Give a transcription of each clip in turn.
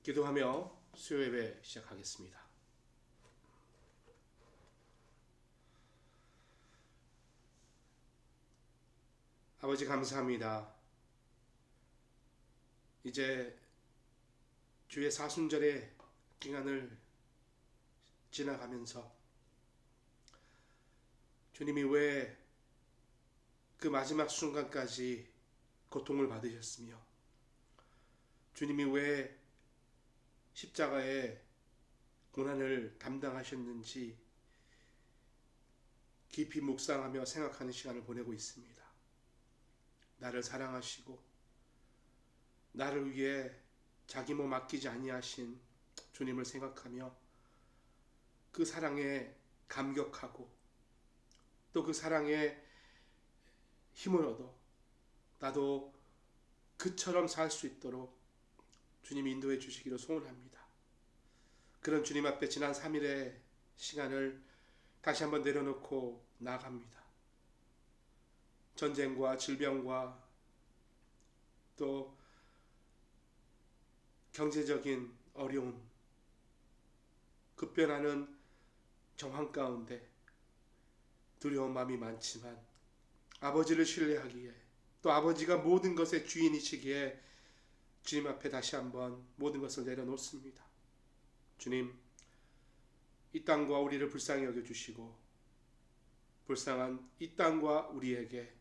기도하며 수요 예배 시작하겠습니다. 아버지 감사합니다. 이제 주의 사순절의 기간을 지나가면서 주님이 왜 그 마지막 순간까지 고통을 받으셨으며 주님이 왜 십자가의 고난을 담당하셨는지 깊이 묵상하며 생각하는 시간을 보내고 있습니다. 나를 사랑하시고 나를 위해 자기 몸 아끼지 아니하신 주님을 생각하며 그 사랑에 감격하고 또 그 사랑에 힘을 얻어 나도 그처럼 살 수 있도록 주님 인도해 주시기를 소원합니다. 그런 주님 앞에 지난 3일의 시간을 다시 한번 내려놓고 나아갑니다. 전쟁과 질병과 또 경제적인 어려움, 급변하는 정황 가운데 두려운 마음이 많지만 아버지를 신뢰하기에 또 아버지가 모든 것의 주인이시기에 주님 앞에 다시 한번 모든 것을 내려놓습니다. 주님, 이 땅과 우리를 불쌍히 여겨주시고 불쌍한 이 땅과 우리에게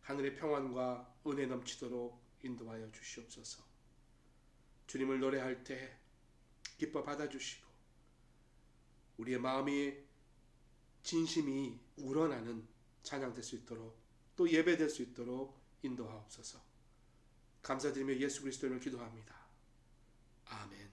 하늘의 평안과 은혜 넘치도록 인도하여 주시옵소서. 주님을 노래할 때 기뻐 받아주시고 우리의 마음이 진심이 우러나는 찬양될 수 있도록 또 예배될 수 있도록 인도하옵소서. 감사드리며 예수 그리스도 이름으로 기도합니다. 아멘.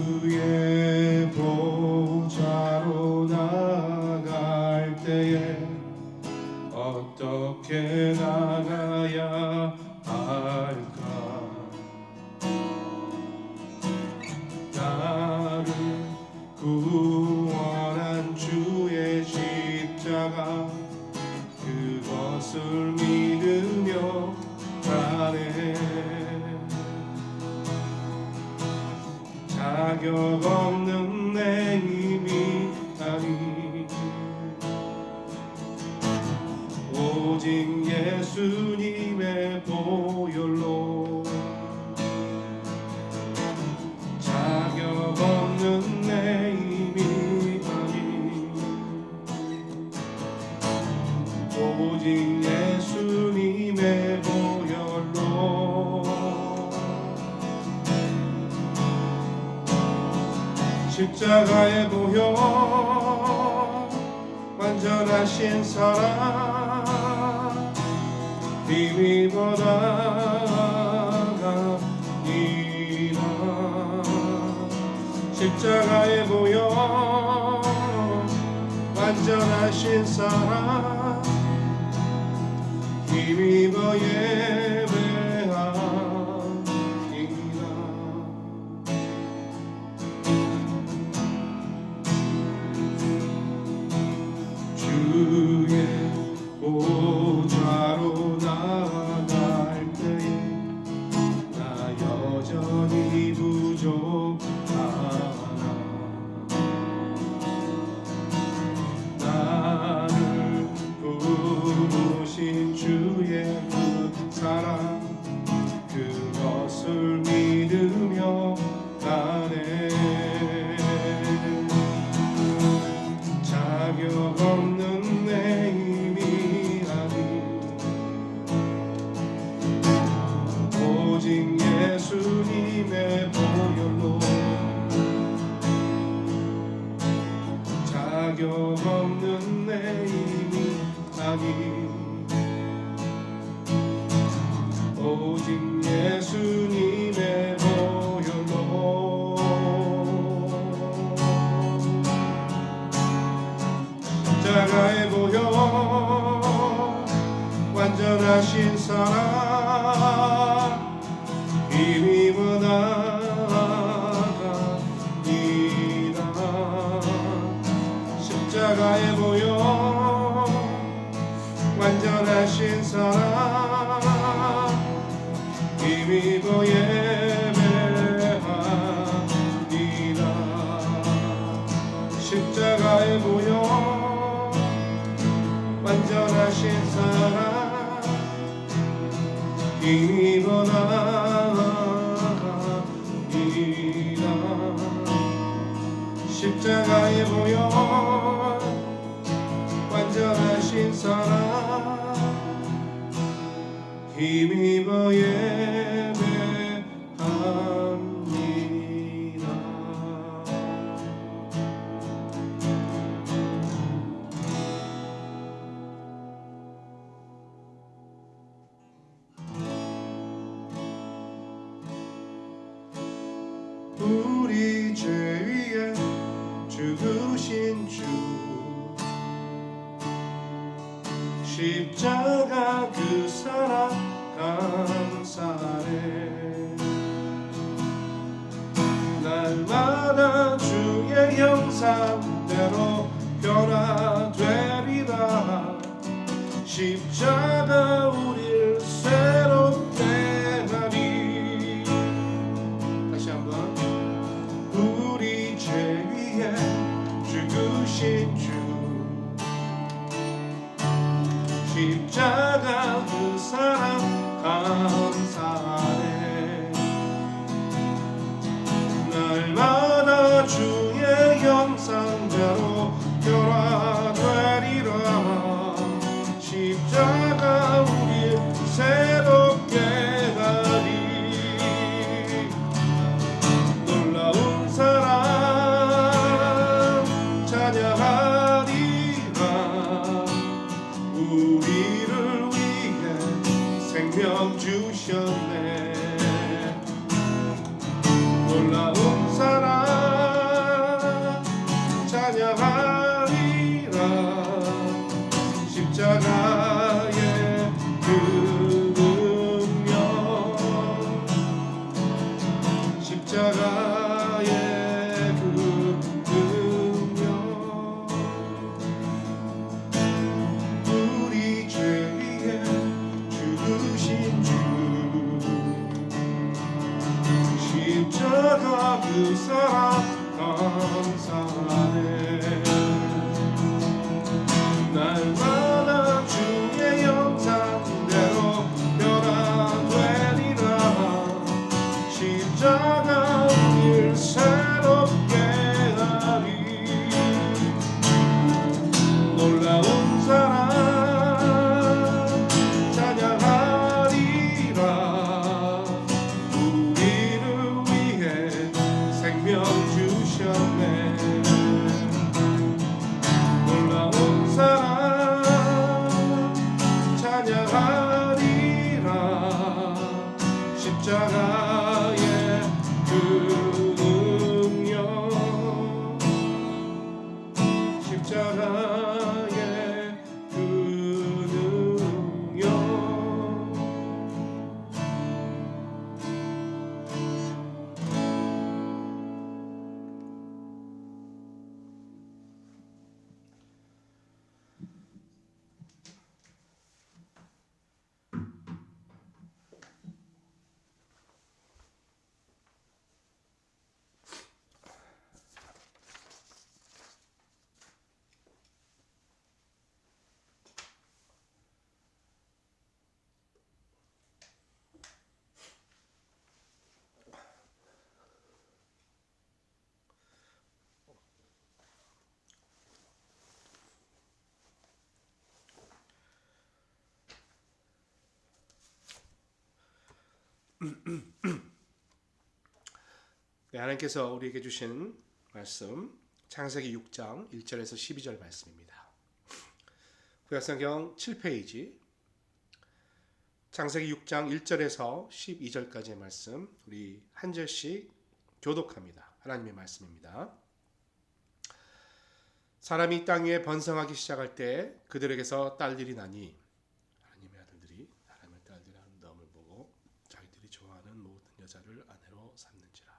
주의 보좌로 나갈 때에 어떻게 나가야 할까? 나를 구원한 주의 십자가 그것을 믿으며 가네. 자격 없는 내 힘이 아니 오직 예수님의 보혈로 자격 없는 내 힘이 아니 오직 예수님의 보혈로 십자가의 보혈 완전하신 사랑 비밀보다 강이나 십자가의 보혈 완전하신 사랑 비밀보 예배하니라. 주의 보좌로 나갈 때에 나 여전히 부족하나 나를 부르신 주의 그 사랑 그것을 믿으며 가네. 자격 없는 내 힘이 아니 오직 예수님의 보혈로 자격 없는 내 힘이 아니 오직 예수님의 보혈로 십자가의 보혈 완전하신 사랑 힘입어 나가니 힘입어 예배합니다. 우리 죄 위에 죽으신 주 십자가 그 사랑 감사해. 날마다 주의 형상대로 변화되리라. 십자가 우릴 새롭게 하리. 다시 한번. 우리 죄 위에 죽으신 주 십자가 그 사랑 감사해. 날마다 주의 형상대로 변화되리라. 십자가 우리 새롭게 하리. 놀라운 사랑 찬양하리라. 우리를 위해 생명 주셨네. 놀라운 사랑 찬양하리라. 십자가의 그 능력 십자가의 그 능력 우리 죄 위에 죽으신 주 십자가 그 사랑 감사해. 날마다 주의 형상대로 변화되리라. 십자가 우릴 새롭게 하리. 놀라운 사랑 찬양하리라. 우리를 위해 생명 주셨네. 놀라운 사랑 찬양하리라. 십자가의 그 능력 십자가의 그 능력 네, 하나님께서 우리에게 주신 말씀 창세기 6장 1절에서 12절 말씀입니다. 구약성경 7페이지 창세기 6장 1절에서 12절까지의 말씀 우리 한 절씩 교독합니다. 하나님의 말씀입니다. 사람이 땅 위에 번성하기 시작할 때 그들에게서 딸들이 나니 하나님의 아들들이 하나님의 딸들의 아름다움을 보고 자기들이 좋아하는 모든 여자를 아내로 삼는지라.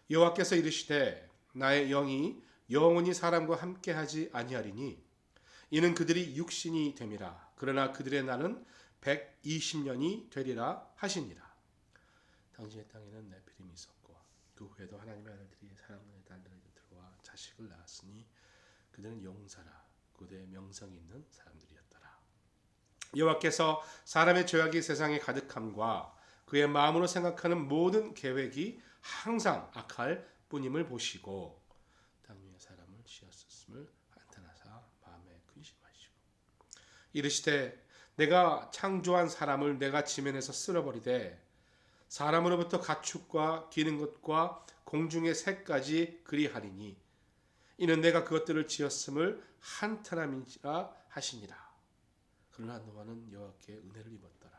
여호와께서 이르시되 나의 영이 영원히 사람과 함께하지 아니하리니 이는 그들이 육신이 됨이라. 그러나 그들의 날은 120년이 되리라 하시니라. 당신의 땅에는 네피림이 있었고 그 후에도 하나님의 아들들이 사람의 딸들에게 들어와 자식을 낳았으니 그들은 용사라 고대의 명성이 있는 사람들이었더라. 여호와께서 사람의 죄악이 세상에 가득함과 그의 마음으로 생각하는 모든 계획이 항상 악할 뿐임을 보시고 땅 위에 사람을 씌었음을 한탄하사 마음에 근심하시고 이르시되 내가 창조한 사람을 내가 지면에서 쓸어버리되 사람으로부터 가축과 기는 것과 공중의 새까지 그리하리니 이는 내가 그것들을 지었음을 한탄함이라 하시니라. 그러나 노아는 여호와께 은혜를 입었더라.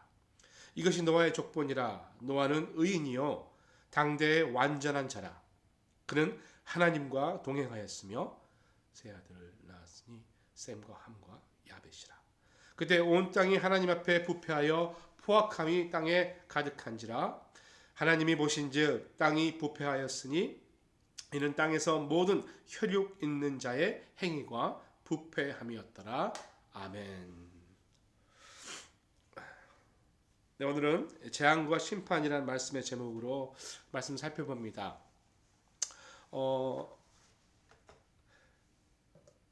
이것이 노아의 족본이라. 노아는 의인이요 당대의 완전한 자라. 그는 하나님과 동행하였으며 세 아들을 낳았으니 셈과 함과 야벳이라. 그때 온 땅이 하나님 앞에 부패하여 포악함이 땅에 가득한지라. 하나님이 보신즉 땅이 부패하였으니 이는 땅에서 모든 혈육 있는 자의 행위가 부패함이었더라. 아멘. 네, 오늘은 재앙과 심판이라는 말씀의 제목으로 말씀 살펴봅니다.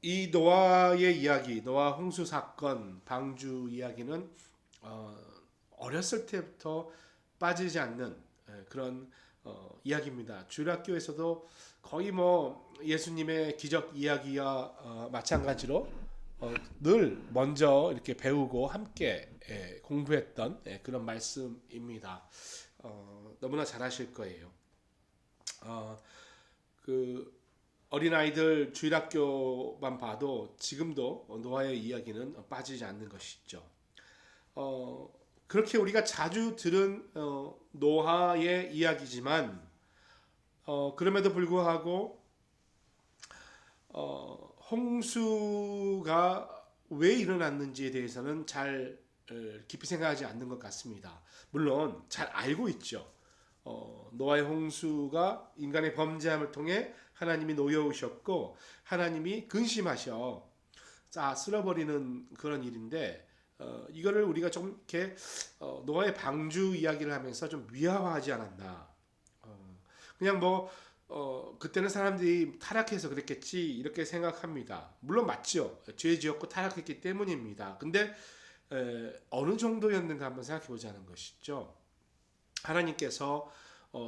이 노아의 이야기, 노아 홍수 사건, 방주 이야기는 어렸을 때부터 빠지지 않는 그런 이야기입니다. 주일학교에서도 거의 뭐 예수님의 기적 이야기와 마찬가지로 늘 먼저 이렇게 배우고 함께 공부했던 그런 말씀입니다. 너무나 잘 아실 거예요. 그 어린아이들 주일학교만 봐도 지금도 노아의 이야기는 빠지지 않는 것이죠. 그렇게 우리가 자주 들은 노아의 이야기지만 그럼에도 불구하고 홍수가 왜 일어났는지에 대해서는 잘 깊이 생각하지 않는 것 같습니다. 물론 잘 알고 있죠. 노아의 홍수가 인간의 범죄함을 통해 하나님이 놓여오셨고 하나님이 근심하셔 쓸어버리는 그런 일인데 이거를 우리가 좀 이렇게 노아의 방주 이야기를 하면서 좀 미화하지 않았나. 그냥 뭐 그때는 사람들이 타락해서 그랬겠지 이렇게 생각합니다. 물론 맞죠. 죄 지었고 타락했기 때문입니다. 근데 어느 정도였는가 한번 생각해 보자는 것이죠. 하나님께서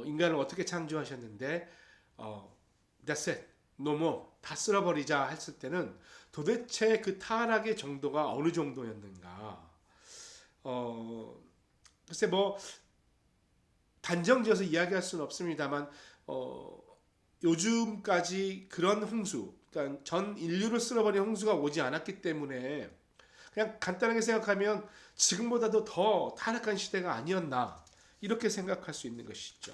인간을 어떻게 창조하셨는데 that's it, no more, 다 쓸어버리자 했을 때는 도대체 그 타락의 정도가 어느 정도였는가. 글쎄 뭐 단정지어서 이야기할 수는 없습니다만 요즘까지 그런 홍수, 그러니까 전 인류를 쓸어버린 홍수가 오지 않았기 때문에 그냥 간단하게 생각하면 지금보다도 더 타락한 시대가 아니었나 이렇게 생각할 수 있는 것이죠.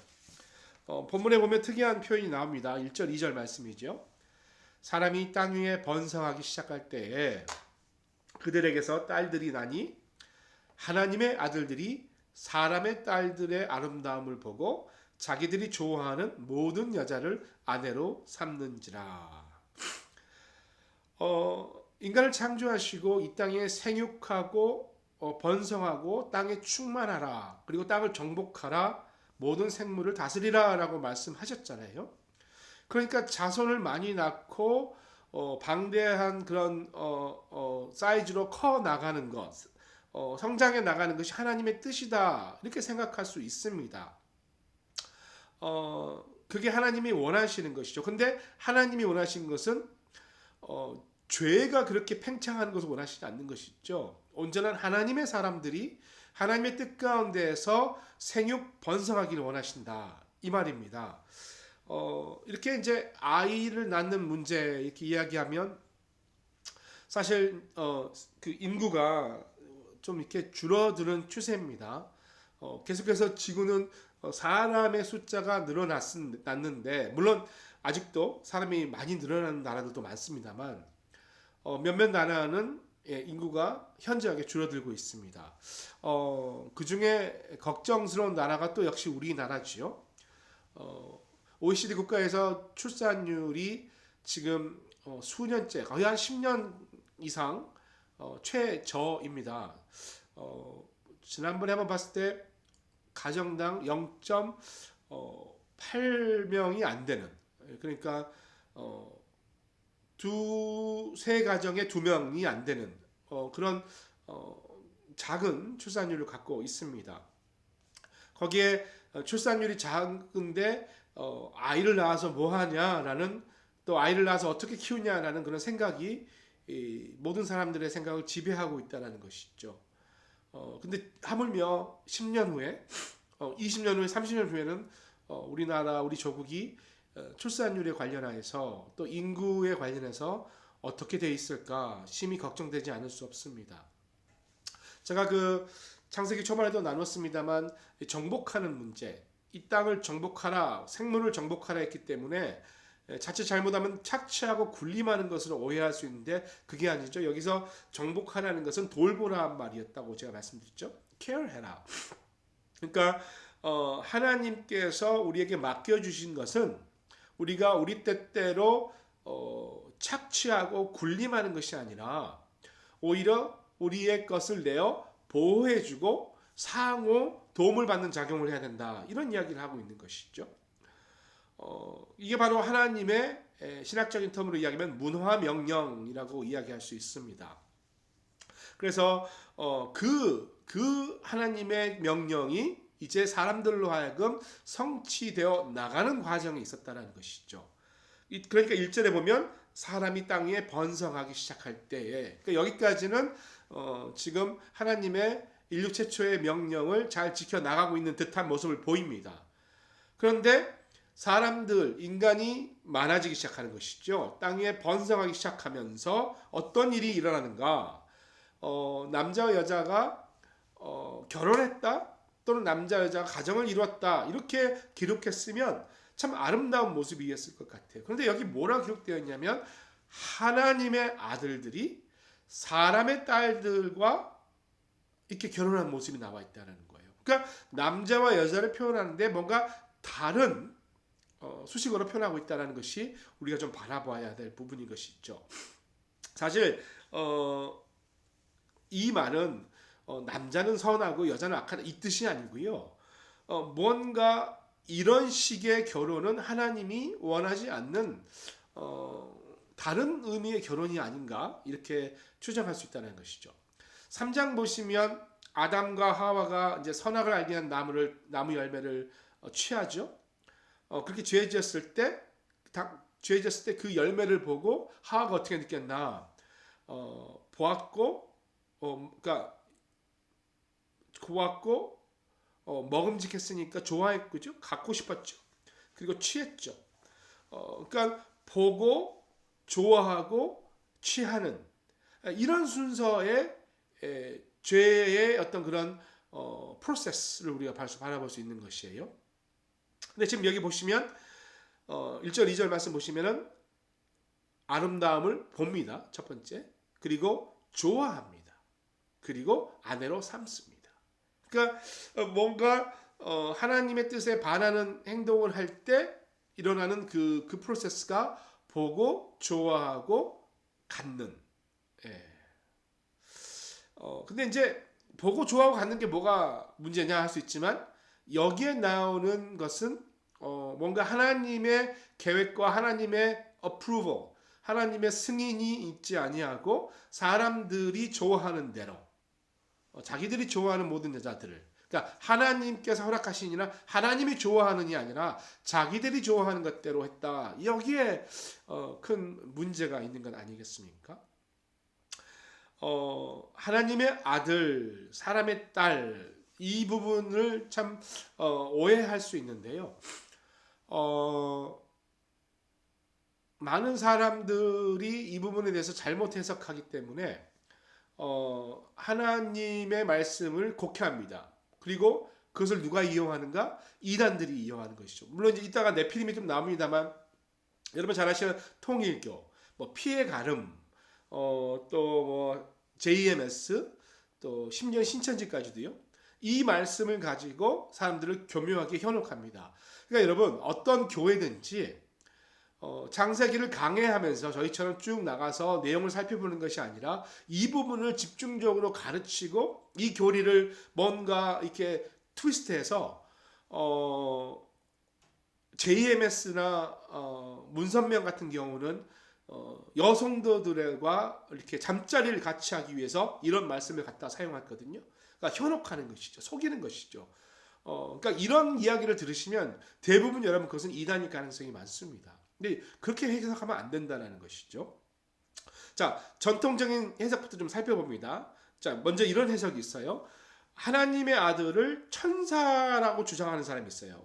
본문에 보면 특이한 표현이 나옵니다. 1절 2절 말씀이죠. 사람이 땅 위에 번성하기 시작할 때에 그들에게서 딸들이 나니 하나님의 아들들이 사람의 딸들의 아름다움을 보고 자기들이 좋아하는 모든 여자를 아내로 삼는지라. 인간을 창조하시고 이 땅에 생육하고 번성하고 땅에 충만하라. 그리고 땅을 정복하라. 모든 생물을 다스리라 라고 말씀하셨잖아요. 그러니까 자손을 많이 낳고 방대한 그런 사이즈로 커 나가는 것, 성장해 나가는 것이 하나님의 뜻이다 이렇게 생각할 수 있습니다. 그게 하나님이 원하시는 것이죠. 근데 하나님이 원하신 것은 죄가 그렇게 팽창하는 것을 원하시지 않는 것이죠. 온전한 하나님의 사람들이 하나님의 뜻 가운데에서 생육 번성하기를 원하신다 이 말입니다. 이렇게 이제 아이를 낳는 문제 이렇게 이야기하면 사실 그 인구가 좀 이렇게 줄어드는 추세입니다. 계속해서 지구는 사람의 숫자가 늘어났는데 물론 아직도 사람이 많이 늘어나는 나라들도 많습니다만 몇몇 나라는 인구가 현저하게 줄어들고 있습니다. 그 중에 걱정스러운 나라가 또 역시 우리나라지요. OECD 국가에서 출산율이 지금 수년째 거의 한 10년 이상 최저입니다. 지난번에 한번 봤을 때 가정당 0.8명이 안 되는, 그러니까 두세 가정에 2명이 안 되는 그런 작은 출산율을 갖고 있습니다. 거기에 출산율이 작은데 아이를 낳아서 뭐 하냐라는, 또 아이를 낳아서 어떻게 키우냐라는 그런 생각이 모든 사람들의 생각을 지배하고 있다는 것이죠. 근데 하물며 10년 후에 20년 후에 30년 후에는 우리나라 우리 조국이 출산율에 관련하여서 또 인구에 관련해서 어떻게 돼 있을까 심히 걱정되지 않을 수 없습니다. 제가 그 창세기 초반에도 나눴습니다만 정복하는 문제, 이 땅을 정복하라, 생물을 정복하라 했기 때문에 자칫 잘못하면 착취하고 군림하는 것으로 오해할 수 있는데 그게 아니죠. 여기서 정복하라는 것은 돌보라는 말이었다고 제가 말씀드렸죠. 케어해라. 그러니까 하나님께서 우리에게 맡겨주신 것은 우리가 우리 뜻대로 착취하고 군림하는 것이 아니라 오히려 우리의 것을 내어 보호해주고 상호 도움을 받는 작용을 해야 된다. 이런 이야기를 하고 있는 것이죠. 이게 바로 하나님의 신학적인 터무로 이야기하면 문화명령이라고 이야기할 수 있습니다. 그래서 그 하나님의 명령이 이제 사람들로 하여금 성취되어 나가는 과정에 있었다는 것이죠. 그러니까 1절에 보면 사람이 땅 위에 번성하기 시작할 때에, 그러니까 여기까지는 지금 하나님의 인류 최초의 명령을 잘 지켜나가고 있는 듯한 모습을 보입니다. 그런데 사람들, 인간이 많아지기 시작하는 것이죠. 땅 위에 번성하기 시작하면서 어떤 일이 일어나는가? 남자와 여자가 결혼했다, 또는 남자 여자가 가정을 이루었다, 이렇게 기록했으면 참 아름다운 모습이었을 것 같아요. 그런데 여기 뭐라 기록되어 있냐면 하나님의 아들들이 사람의 딸들과 이렇게 결혼한 모습이 나와 있다는 거예요. 그러니까 남자와 여자를 표현하는데 뭔가 다른 수식어로 표현하고 있다는 것이 우리가 좀 바라봐야 될 부분인 것이죠. 사실 이 말은 남자는 선하고 여자는 악하다 이 뜻이 아니고요. 뭔가 이런 식의 결혼은 하나님이 원하지 않는 다른 의미의 결혼이 아닌가 이렇게 추정할 수 있다는 것이죠. 3장 보시면 아담과 하와가 이제 선악을 알게 한 나무 열매를 취하죠. 그렇게 죄 지었을 때 그 열매를 보고 하와가 어떻게 느꼈나? 그러니까 보았고 먹음직했으니까 좋아했고죠. 갖고 싶었죠. 그리고 취했죠. 그러니까 보고 좋아하고 취하는 이런 순서의 죄의 어떤 그런 프로세스를 우리가 바라볼 수 있는 것이에요. 근데 지금 여기 보시면 1절 2절 말씀 보시면은 아름다움을 봅니다. 첫 번째. 그리고 좋아합니다. 그리고 아내로 삼습니다. 그러니까 뭔가 하나님의 뜻에 반하는 행동을 할 때 일어나는 그 프로세스가 보고 좋아하고 갖는. 근데 이제 보고 좋아하고 갖는 게 뭐가 문제냐 할 수 있지만 여기에 나오는 것은 뭔가 하나님의 계획과 하나님의 approval, 하나님의 승인이 있지 아니하고 사람들이 좋아하는 대로 자기들이 좋아하는 모든 여자들을, 그러니까 하나님께서 허락하시니라 하나님이 좋아하는이 아니라 자기들이 좋아하는 것대로 했다. 여기에 큰 문제가 있는 건 아니겠습니까? 하나님의 아들, 사람의 딸, 이 부분을 참 오해할 수 있는데요. 많은 사람들이 이 부분에 대해서 잘못 해석하기 때문에 하나님의 말씀을 곡해합니다. 그리고 그것을 누가 이용하는가? 이단들이 이용하는 것이죠. 물론 이제 이따가 네피림이 좀 나옵니다만 여러분 잘 아시는 통일교, 뭐 피해 가름, 또 뭐 JMS, 또 심지어 신천지까지도요. 이 말씀을 가지고 사람들을 교묘하게 현혹합니다. 그러니까 여러분 어떤 교회든지 창세기를 강해하면서 저희처럼 쭉 나가서 내용을 살펴보는 것이 아니라 이 부분을 집중적으로 가르치고 이 교리를 뭔가 이렇게 트위스트해서 JMS나 문선명 같은 경우는 여성도들과 이렇게 잠자리를 같이 하기 위해서 이런 말씀을 갖다 사용했거든요. 그러니까 현혹하는 것이죠. 속이는 것이죠. 그러니까 이런 이야기를 들으시면 대부분 여러분 그것은 이단일 가능성이 많습니다. 근데 그렇게 해석하면 안 된다는 것이죠. 자, 전통적인 해석부터 좀 살펴봅니다. 자, 먼저 이런 해석이 있어요. 하나님의 아들을 천사라고 주장하는 사람이 있어요.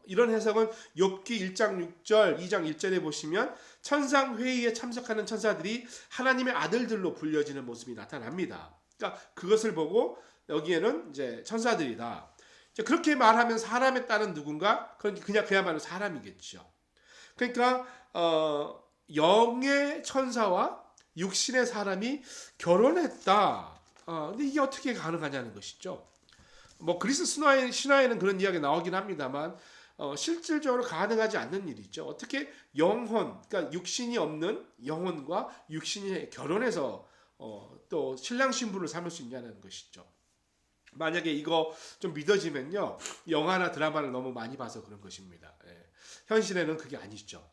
이런 해석은 욥기 1장 6절, 2장 1절에 보시면 천상회의에 참석하는 천사들이 하나님의 아들들로 불려지는 모습이 나타납니다. 그러니까 그것을 보고 여기에는 이제 천사들이다. 이제 그렇게 말하면 사람의 딸은 누군가? 그냥 그야말로 사람이겠죠. 그러니까 영의 천사와 육신의 사람이 결혼했다. 근데 이게 어떻게 가능하냐는 것이죠. 뭐 그리스 신화에는 그런 이야기 나오긴 합니다만 실질적으로 가능하지 않는 일이죠. 어떻게 영혼, 그러니까 육신이 없는 영혼과 육신이 결혼해서 또 신랑 신부를 삼을 수 있냐는 것이죠. 만약에 이거 좀 믿어지면요, 영화나 드라마를 너무 많이 봐서 그런 것입니다. 예. 현실에는 그게 아니죠.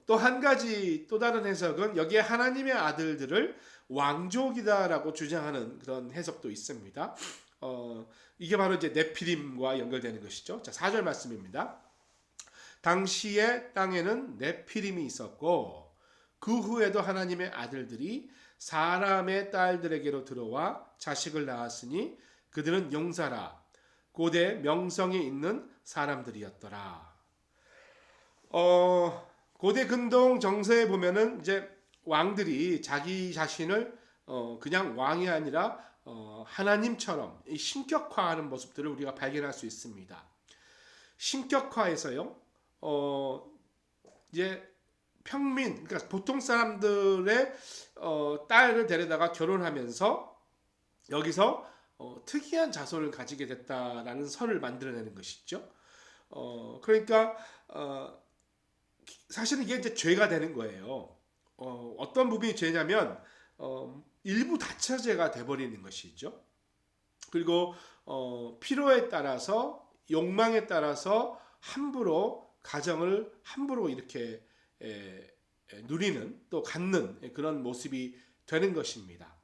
또 한 가지 또 다른 해석은 여기에 하나님의 아들들을 왕족이다라고 주장하는 그런 해석도 있습니다. 이게 바로 이제 네피림과 연결되는 것이죠. 자, 4절 말씀입니다. 당시에 땅에는 네피림이 있었고 그 후에도 하나님의 아들들이 사람의 딸들에게로 들어와 자식을 낳았으니 그들은 용사라 고대 명성에 있는 사람들이었더라. 고대 근동 정서에 보면은 이제 왕들이 자기 자신을 그냥 왕이 아니라 하나님처럼 신격화하는 모습들을 우리가 발견할 수 있습니다. 신격화에서요, 이제 평민, 그러니까 보통 사람들의 딸을 데려다가 결혼하면서 여기서 특이한 자손을 가지게 됐다라는 설을 만들어내는 것이죠. 그러니까 사실은 이게 이제 죄가 되는 거예요. 어떤 부분이 죄냐면 일부 다처제가 돼버리는 것이죠. 그리고 필요에 따라서 욕망에 따라서 함부로 가정을 함부로 이렇게 누리는 또 갖는 그런 모습이 되는 것입니다.